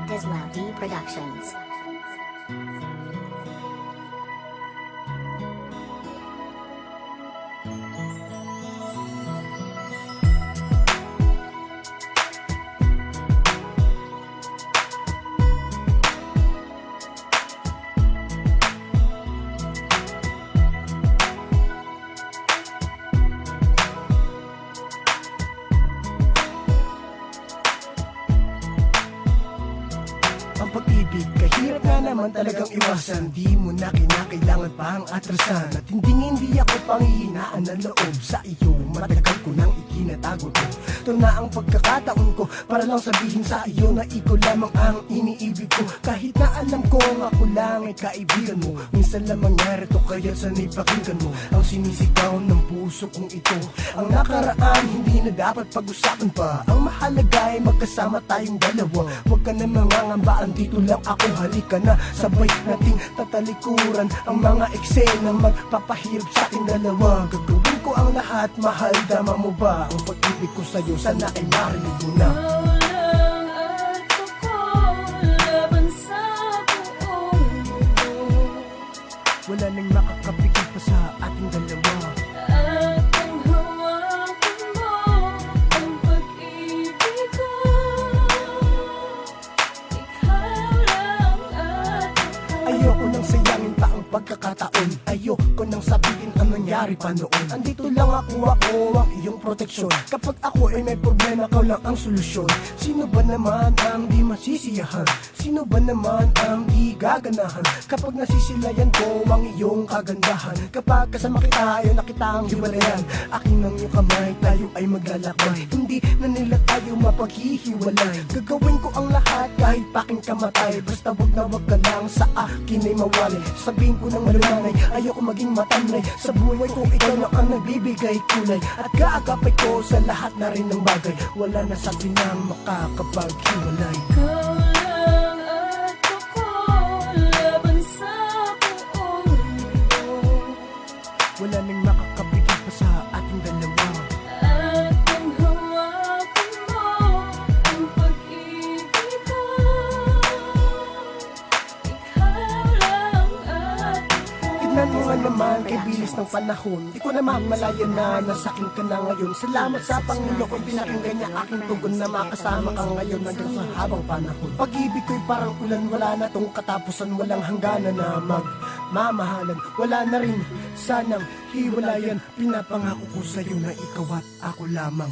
Disla D Productions. Ang pag-ibig, kahirap nga naman talagang iwasan. Di mo na kinakailangan pa ang atrasan. At hindi ako panghihinaan ng loob sa iyo. Matagal ko nang ikinatago to. Ito na ang pagkakataon ko para lang sabihin sa iyo na ikaw lamang ang iniibig ko. Kahit na alam ko ako lang ay kaibigan mo. Minsan lang mangyari to kaya sanay pakinggan mo ang sinisigaw ng puso kong ito. Ang nakaraan hindi na dapat pag-usapan pa. Ang mahalaga ay magkasama tayong dalawa. Huwag ka na mangangamba, andito lang ako. Halika na, sabay nating tatalikuran ang mga eksena magpapahirap sa ating dalawa. Gagawin ko ang lahat, mahal, dama mo ba? Ang pag-ibig ko sa'yo, sana ay marinig mo na. Wala nang makakapigil pa sa ating dalawa. At ang hawakan mo ang pag-ibig ko. Ikaw lang at ako. Ayoko nang sayangin pa ang pagkakataon. Ayoko nang sabihin ang nangyari pa noon. Andito lang ako ang iyong proteksyon. Kapag ako ay may problema, ikaw lang ang solusyon. Sino ba naman ang di masisiyahan? Sino ba naman ang di gaganahan? Kapag nasisilayan ko ang iyong kagandahan. Kapag kasama kita, ayaw na kitang hiwalayan. Akin ang iyong kamay, tayo ay maglalakbay. Hindi na nila tayo mapaghihiwalay. Gagawin ko ang lahat kahit paking kamatay. Basta wag ka lang sa akin ay mawalay. Sabihin ko ng malumanay, ayoko maging matamlay. Sa buhay ko ikaw lang ang nagbibigay kulay. At kaagapay ko sa lahat na rin ng bagay. Wala na sa atin ang makakapaghiwalay. Ikaw lang at ako laban sa buong mundo. Wala nang makakapigil pa sa ating dalawa. At ang hawakan mo ang pag-ibig ko. Ikaw lang at ako. Tignan mo nga naman kay bilis ng panahon. Di ko naman malaya na nasakin ka na ngayon. Salamat sa Panginoon kung pinakinggan niya aking tugon na makasama ka ngayon hanggang sa habang panahon. Pag-ibig ko'y parang ulan, wala na tong katapusan. Walang hangganan na magmamahalan. Wala na rin sanang hiwalayan. Pinapangako ko sa'yo na ikaw at ako lamang.